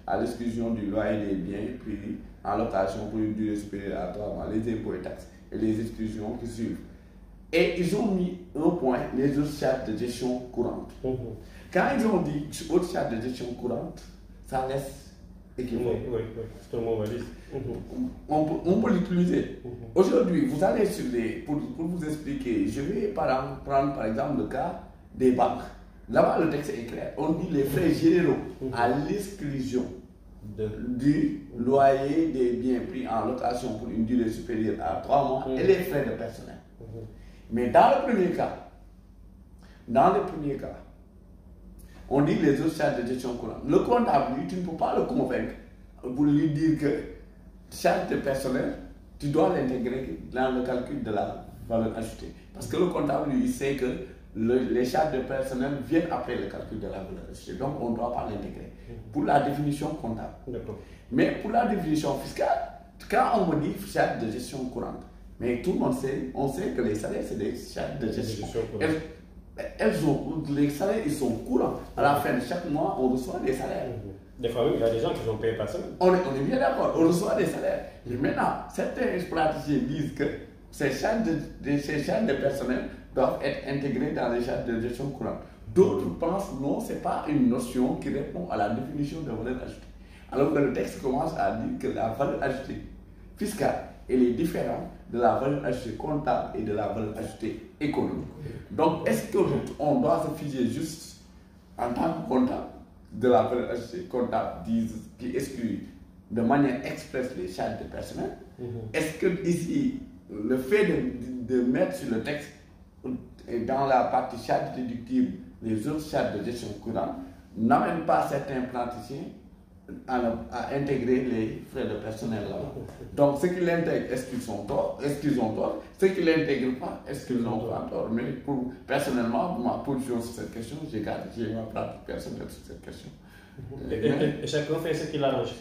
à l'exclusion du loyer des biens pris en location pour une durée supérieure à 3 mois, les impôts et taxes et les exclusions qui suivent. Et ils ont mis un point, les autres charges de gestion courante. Quand ils ont dit autres charges de gestion courante, ça laisse équivoque. Oui, c'est un mot valise. On peut l'utiliser. Aujourd'hui, vous allez sur les... Pour vous expliquer, je vais prendre par exemple le cas des banques. Là-bas, le texte est clair. On dit les frais généraux à l'exclusion du loyer des biens pris en location pour une durée supérieure à 3 mois et les frais de personnel. Mais dans le premier cas, on dit les autres charges de gestion courante. Le comptable, lui, tu ne peux pas le convaincre pour lui dire que charge de personnel, tu dois l'intégrer dans le calcul de la valeur ajoutée. Parce que le comptable, lui, il sait que les charges de personnel viennent après le calcul de la valeur ajoutée. Donc, on ne doit pas l'intégrer. Pour la définition comptable. Mais pour la définition fiscale, quand on me dit charge de gestion courante, mais tout le monde sait, on sait que les salaires, c'est des charges de gestion courante. Les salaires, ils sont courants. À la fin de chaque mois, on reçoit des salaires. Des fois, il y a des gens qui sont payés par semaine. On est bien d'accord, on reçoit des salaires. Mais maintenant, certains praticiens disent que ces charges de personnel doivent être intégrées dans les charges de gestion courante. D'autres pensent non, ce n'est pas une notion qui répond à la définition de valeur ajoutée. Alors que le texte commence à dire que la valeur ajoutée fiscale, elle est différente de la valeur ajoutée comptable et de la valeur ajoutée économique. Donc, est-ce qu'on doit se figer juste en tant que comptable de la valeur ajoutée comptable qui exclut de manière expresse les charges de personnel? Est-ce que ici, le fait de mettre sur le texte et dans la partie charge déductible, les autres charges de gestion courante, n'amènent pas certains praticiens à intégrer les frais de personnel là-bas. Donc, ceux qui l'intègrent, est-ce qu'ils ont tort? Ceux qui ne l'intègrent pas, est-ce qu'ils n'ont pas tort? Mais personnellement, ma position sur cette question, j'ai ma pratique personnelle sur cette question. Et chacun fait ce qu'il arrange.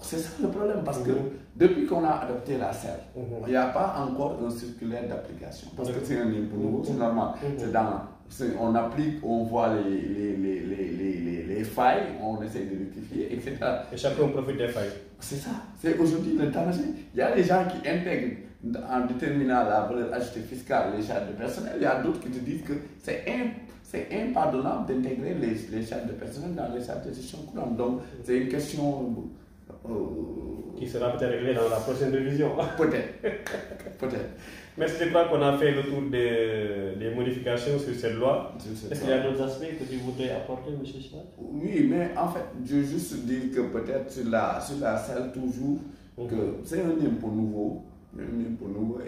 C'est ça le problème, parce que depuis qu'on a adopté la selle, il n'y a pas encore un circulaire d'application. Parce que c'est un impôt nouveau, c'est normal. On applique, on voit les failles, on essaie de rectifier, etc. Et chacun profite des failles. C'est ça. C'est aujourd'hui le danger. Il y a des gens qui intègrent, en déterminant la valeur ajoutée fiscale, les charges de personnel. Il y a d'autres qui te disent que c'est impardonnable d'intégrer les charges de personnel dans les charges de gestion courante. Donc, c'est une question qui sera peut-être réglée dans la prochaine révision. Peut-être. Mais je crois qu'on a fait le tour des modifications sur cette loi. Est-ce qu'il y a d'autres aspects que tu voudrais apporter, M. Chad? Oui, mais en fait, je veux juste dire que peut-être sur la selle, toujours, que c'est un impôt nouveau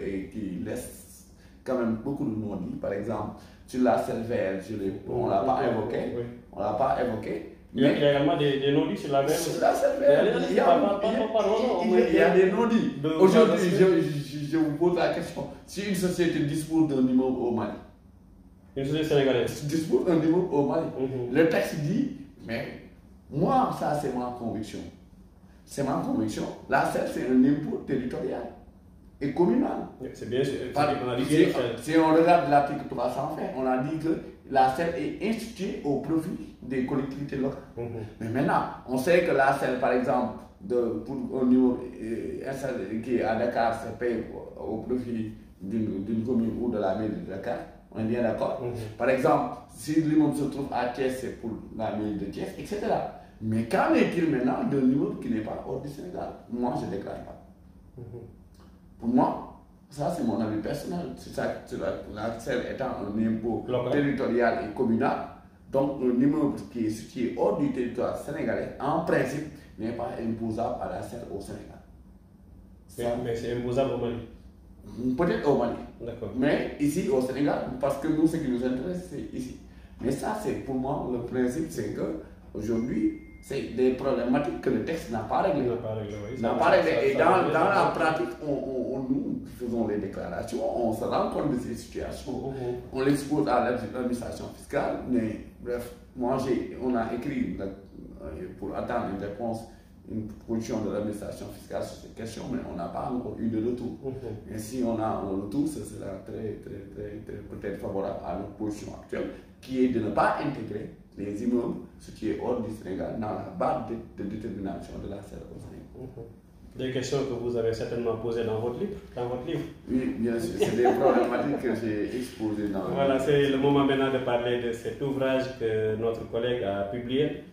et qui laisse quand même beaucoup de non-dits. Par exemple, sur la selle verte, on ne l'a pas évoqué. On l'a pas évoqué. Il y a également des non-dits sur la même. Sur la selle verte, il y a des non-dits. Aujourd'hui, je vous pose la question. Si une société dispose d'un immeuble au Mali, une société sénégalaise dispose d'un immeuble au Mali, le texte dit, mais moi, ça c'est ma conviction. C'est ma conviction. La selle, c'est un impôt territorial et communal. C'est bien sûr. Si on regarde l'article 320, on a dit que la selle est instituée au profit des collectivités locales. Mais maintenant, on sait que la selle, par exemple, pour un niveau qui est à Dakar, se paye au profit d'une commune ou de la mairie de Dakar. On est bien d'accord? Par exemple, si l'immeuble se trouve à Thiès, c'est pour la mairie de Thiès, etc. Mais qu'en est-il maintenant d'un immeuble qui n'est pas hors du Sénégal? Moi, je ne déclare pas. Pour moi, ça c'est mon avis personnel. La selle étant un impôt territorial et communal, donc un immeuble qui est situé hors du territoire sénégalais, en principe, n'est pas imposable à la selle au Sénégal. Mais c'est imposable au Mali? Peut-être au Mali. D'accord. Mais ici au Sénégal, parce que nous, ce qui nous intéresse, c'est ici. Mais ça, c'est pour moi, le principe, c'est que aujourd'hui, c'est des problématiques que le texte n'a pas réglées. Et dans la pratique, nous faisons les déclarations, on se rend compte de ces situations, on l'expose à l'administration fiscale, mais bref, on a écrit pour attendre une réponse, une position de l'administration fiscale sur cette question, mais on n'a pas encore eu de retour. Et si on a un retour, ce sera très peut-être favorable à notre position actuelle, qui est de ne pas intégrer les immeubles situés hors du Sénégal dans la base de détermination de la selle au Sénégal. Des questions que vous avez certainement posées dans votre livre. Oui, bien sûr, c'est des problématiques que j'ai exposées dans Voilà, c'est le moment maintenant de parler de cet ouvrage que notre collègue a publié.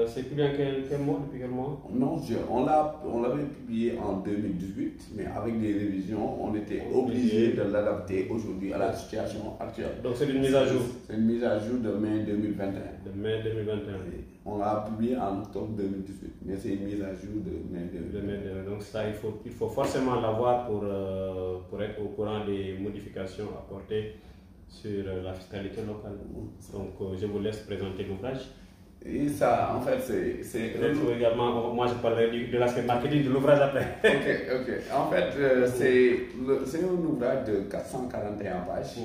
C'est publié en quel mois, depuis quel mois? Non, on l'avait publié en 2018, mais avec des révisions, on était obligé de l'adapter aujourd'hui à la situation actuelle. Donc c'est une mise à jour? C'est une mise à jour de mai 2021. De mai 2021. On l'a publié en octobre 2018, mais c'est une mise à jour de mai 2021. Donc ça, il faut forcément l'avoir pour être au courant des modifications apportées sur la fiscalité locale. Donc je vous laisse présenter l'ouvrage. Et ça, en fait, c'est également, moi je parlerai de l'aspect marketing de l'ouvrage après. Ok. En fait, c'est un ouvrage de 441 pages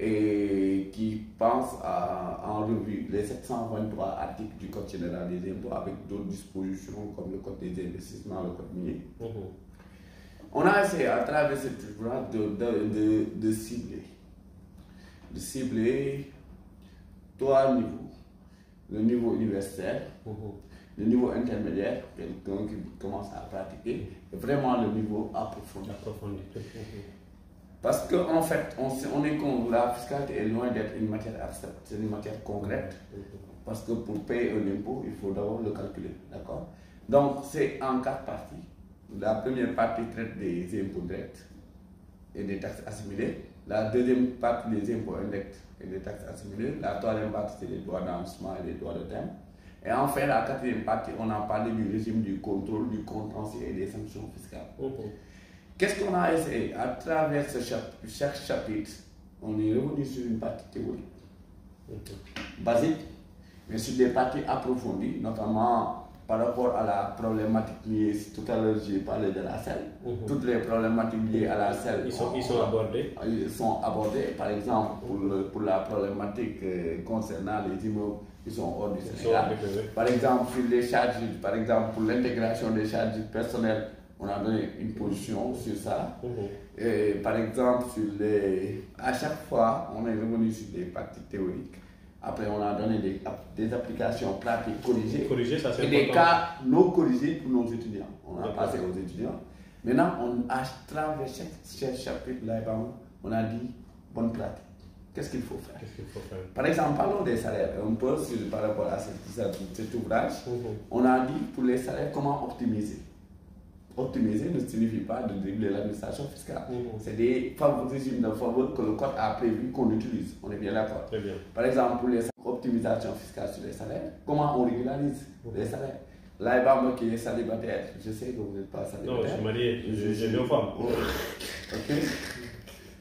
et qui pense en revue les 723 articles du Code général des impôts avec d'autres dispositions comme le Code des investissements, le Code minier. On a essayé à travers cet ouvrage de cibler 3 niveaux. Le niveau universitaire, le niveau intermédiaire, quelqu'un qui commence à pratiquer, et vraiment le niveau approfondi. Parce qu'en fait, on est con, la fiscalité est loin d'être une matière abstraite, c'est une matière concrète. Parce que pour payer un impôt, il faut d'abord le calculer, d'accord? Donc c'est en 4 parties. La première partie traite des impôts directs et des taxes assimilées. La deuxième partie des impôts indirects et des taxes assimilées. La troisième partie, c'est les droits d'enregistrement et les droits de timbre. Et enfin, la quatrième partie, on a parlé du régime du contrôle, du contentieux et des sanctions fiscales. Qu'est-ce qu'on a essayé à travers chaque chapitre on est revenu sur une partie théorique, basique, mais sur des parties approfondies, notamment par rapport à la problématique liée, tout à l'heure j'ai parlé de la selle, toutes les problématiques liées à la selle, ils sont abordés. Ils sont abordés, par exemple, pour la problématique concernant les immeubles qui sont hors du Sénégal. Par exemple, sur les charges, par exemple, pour l'intégration des charges personnelles, on a donné une position sur ça. Et par exemple, à chaque fois, on est revenu sur des parties théoriques. Après, on a donné des applications pratiques corrigées, ça, c'est et des cas non corrigés pour nos étudiants. On a passé aux étudiants. Maintenant, à travers chaque chapitre-là, on a dit bonne pratique. Qu'est-ce qu'il faut faire? Par exemple, parlons des salaires. Un peu par rapport à cet ouvrage, on a dit pour les salaires, comment optimiser. Optimiser ne signifie pas de dribbler l'administration fiscale. C'est des régimes de faveur que le code a prévu qu'on utilise. On est bien d'accord. Par exemple, pour les optimisations fiscales sur les salaires, comment on régularise les salaires? Là, Ibama qui est célibataire, je sais que vous n'êtes pas célibataire. Non, je suis marié, j'ai deux femmes. Ok.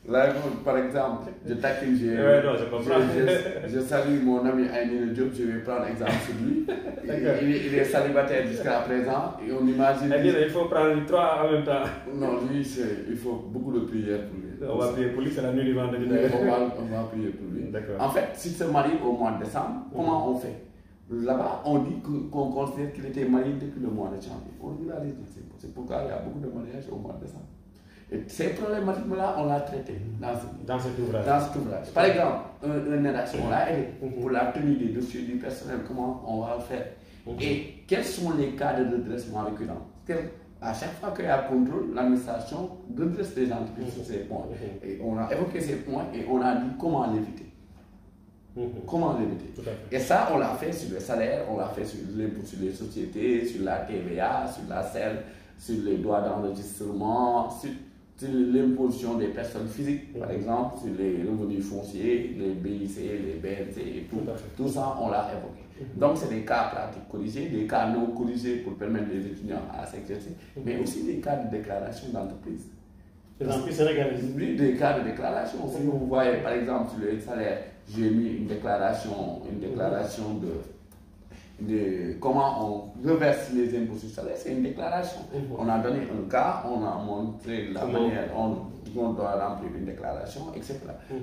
Là, par exemple, je taquine, je salue mon ami Aïni Diop, je vais prendre exemple sur lui. Il est célibataire jusqu'à présent et on imagine. Il faut prendre les trois en même temps. Non, lui, il faut beaucoup de prières pour lui. On va prier pour lui, c'est la nuit du vendredi. On va prier pour lui. En fait, s'il se marie au mois de décembre, comment on fait? Là-bas, on dit qu'on considère qu'il était marié depuis le mois de janvier. On dit là, c'est pourquoi il y a beaucoup de mariages au mois de décembre. Et ces problématiques-là, on l'a traité dans cet ouvrage. Par exemple, une rédaction, là, pour la tenue des dossiers du personnel, comment on va le faire? Et quels sont les cas de redressement récurrents? À chaque fois qu'il y a contrôle, l'administration redresse les entreprises sur ces points. Et on a évoqué ces points et on a dit comment l'éviter. Comment l'éviter? Et ça, on l'a fait sur le salaire, on l'a fait sur l'impôt sur les sociétés, sur la TVA, sur la selle, sur les droits d'enregistrement, sur l'imposition des personnes physiques, par exemple, sur les revenus fonciers, les BIC, les BNC et tout. Tout ça, on l'a évoqué. Donc, c'est des cas pratiques corrigés, des cas non corrigés pour permettre les étudiants à s'exercer, mais aussi des cas de déclaration d'entreprise. Des cas de déclaration. Si vous voyez, par exemple, sur le salaire, j'ai mis une déclaration de comment on reverse les impôts sur salaire, c'est une déclaration. On a donné un cas, on a montré la manière dont on doit remplir une déclaration, etc.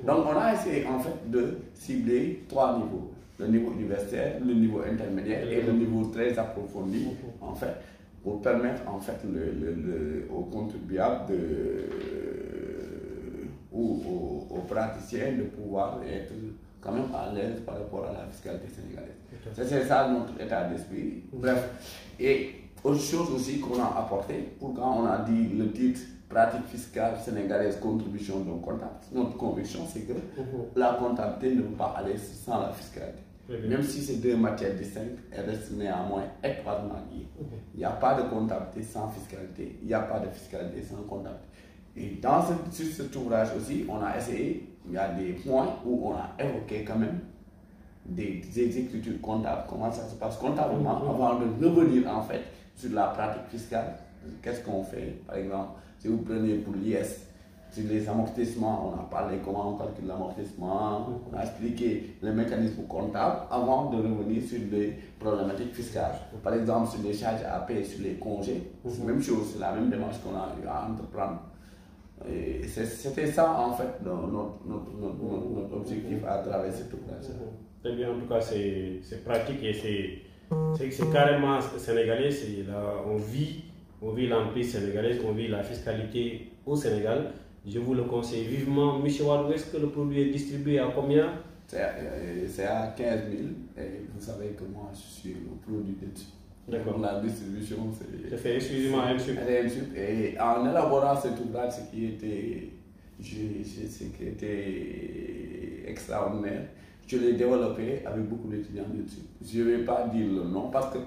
Donc on a essayé en fait de cibler trois niveaux. Le niveau universitaire, le niveau intermédiaire et le niveau très approfondi, en fait, pour permettre en fait aux contribuables ou aux praticiens de pouvoir être quand même à l'aise par rapport à la fiscalité sénégalaise. C'est ça notre état d'esprit. Bref, et autre chose aussi qu'on a apporté, pour quand on a dit le titre pratique fiscale sénégalaise, contribution d'un comptable, notre conviction c'est que la comptabilité ne peut pas aller sans la fiscalité. Même si c'est deux matières distinctes, elles restent néanmoins étroitement liées. Il n'y a pas de comptabilité sans fiscalité, il n'y a pas de fiscalité sans comptabilité. Et sur cet ouvrage aussi, on a essayé, il y a des points où on a évoqué quand même des écritures comptables, comment ça se passe comptablement, avant de revenir en fait sur la pratique fiscale. Qu'est-ce qu'on fait? Par exemple, si vous prenez pour l'IS, sur les amortissements, on a parlé comment on calcule l'amortissement, on a expliqué le mécanisme comptable avant de revenir sur les problématiques fiscales. Par exemple, sur les charges à payer, sur les congés, c'est la même chose, c'est la même démarche qu'on a eu à entreprendre. C'était ça en fait notre objectif à travers cet ouvrage. Très bien, en tout cas c'est pratique et c'est carrément sénégalais. On vit l'emprise sénégalaise, on vit la fiscalité au Sénégal. Je vous le conseille vivement. Monsieur Wadou, est-ce que le produit est distribué à combien? C'est à 15 000 et vous savez que moi je suis le produit dessus. D'accord. La distribution, c'est fait exclusivement à MSUP. Et en élaborant cet ouvrage, ce qui était extraordinaire, je l'ai développé avec beaucoup d'étudiants dessus. Je ne vais pas dire le nom parce que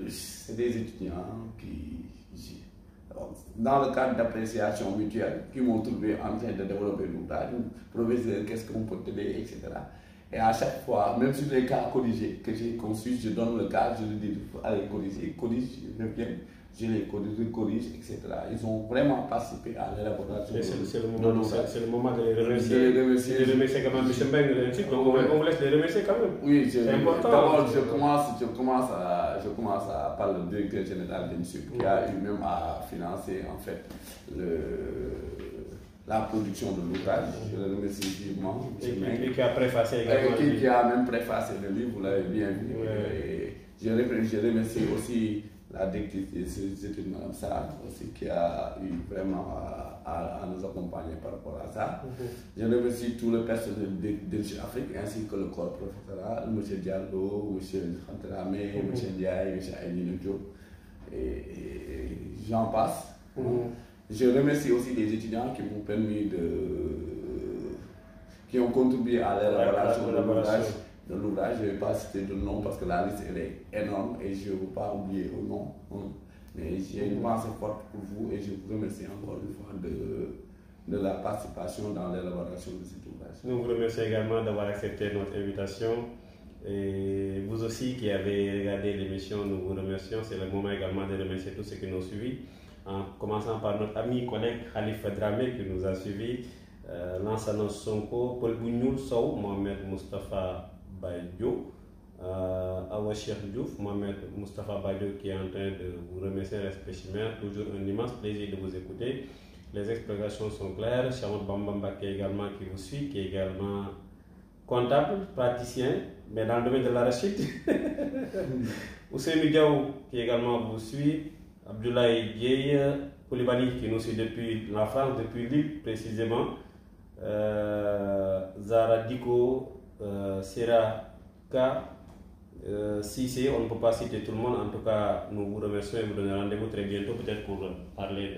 c'est des étudiants qui, dans le cadre d'appréciation mutuelle, qui m'ont trouvé en train de développer l'ouvrage, professeur, qu'est-ce qu'on peut t'aider, etc. Et à chaque fois, même sur les cas corrigés que j'ai conçus, je donne le cas, je lui dis, allez corrige, je reviens, je les corrige, etc. Ils ont vraiment participé à l'élaboration. C'est le moment de les remercier. De les remercier quand même, M. Mbengue. Donc on vous laisse les remercier quand même. Oui, c'est important. D'abord, je commence par le directeur général d'INSUP qui a eu même à financer en fait la production de l'ouvrage. Je le remercie vivement. Et qui a préfacé également. Et qui a même préfacé le livre, vous l'avez bien vu. Et je remercie aussi la directrice des études, Mme Sarah, aussi, qui a eu vraiment à nous accompagner par rapport à ça. Je remercie tout le personnel d'INSUP Afrique ainsi que le corps professoral, M. Diallo, M. Khanteramé, M. Ndiaye, M. Aïdine Diop, et j'en passe. Je remercie aussi les étudiants qui m'ont permis qui ont contribué à l'élaboration de l'ouvrage. Je ne vais pas citer de nom parce que la liste elle est énorme et je ne veux pas oublier au nom. Mais j'ai une pensée forte pour vous et je vous remercie encore une fois de la participation dans l'élaboration de cet ouvrage. Nous vous remercions également d'avoir accepté notre invitation. Et vous aussi qui avez regardé l'émission, nous vous remercions. C'est le moment également de remercier tous ceux qui nous ont suivis. En commençant par notre ami collègue Khalifa Dramé qui nous a suivis, Lansana Sonko, Paul Bougnoul Sow, Mohamed Moustapha Badio, Awa Cheikh Diouf, Mohamed Moustapha Badio qui est en train de vous remercier respectivement. Toujours un immense plaisir de vous écouter. Les explications sont claires. Chamot Bambamba qui est également qui vous suit, qui est également comptable, praticien, mais dans le domaine de l'arachide. Ousseynou Diaw qui également vous suit. Abdoulaye Dieye Koulibaly qui nous suit depuis la France, depuis Lille précisément. Zara Diko, Sera K, Cissé, on ne peut pas citer tout le monde. En tout cas, nous vous remercions et vous donnons rendez-vous très bientôt, peut-être pour parler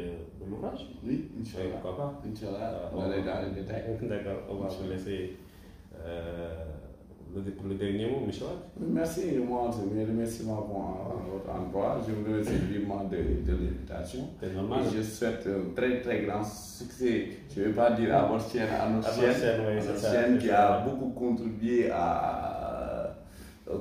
de l'ouvrage. Oui, Inch'Allah. Pourquoi pas? Inch'Allah, on va aller dans les détails. D'accord, on va vous laisser le dernier mot, Michel. Merci, moi, je me remercie à votre endroit. Je vous remercie vivement de l'invitation. C'est normal. Et je souhaite un très très grand succès. Je ne vais pas dire à votre chaîne, à notre chaîne qui a beaucoup contribué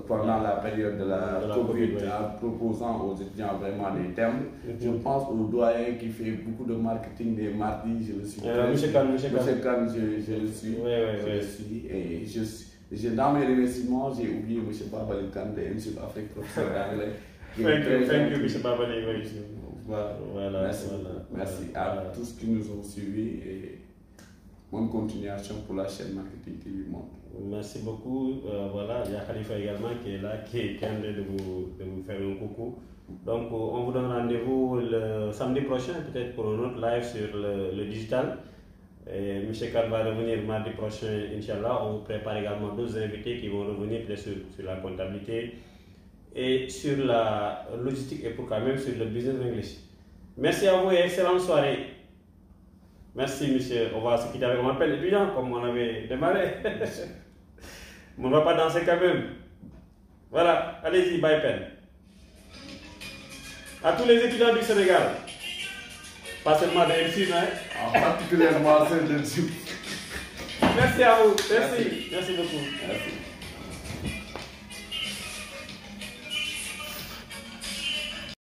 pendant la période de la COVID, en proposant aux étudiants vraiment des thèmes. Je pense au doyen qui fait beaucoup de marketing des mardis, je le suis. Monsieur Khan, je le suis. Et dans mes remerciements, j'ai oublié M. Babali Khan de INSUP Afrique, professeur d'anglais. Thank you, M. Babali. Voilà. Merci à tous qui nous ont suivis et bonne continuation pour la chaîne Marketing TV Monde. Merci beaucoup. Voilà, il y a Khalifa également qui est là, qui est en train de vous faire un coucou. Donc, on vous donne rendez-vous le samedi prochain, peut-être pour un autre live sur le digital. Et M. Khan va revenir mardi prochain, Inch'Allah. On vous prépare également d'autres invités qui vont revenir peut-être sur la comptabilité et sur la logistique et pourquoi même sur le business English. Merci à vous et excellente soirée. Merci, monsieur. On va se quitter avec un appel étudiant, comme on avait démarré. On ne va pas danser quand même. Voilà, allez-y, bye pen. À tous les étudiants du Sénégal, pas seulement des MC, mais particulièrement ceux de Dieu. Merci à vous. Merci beaucoup. Merci.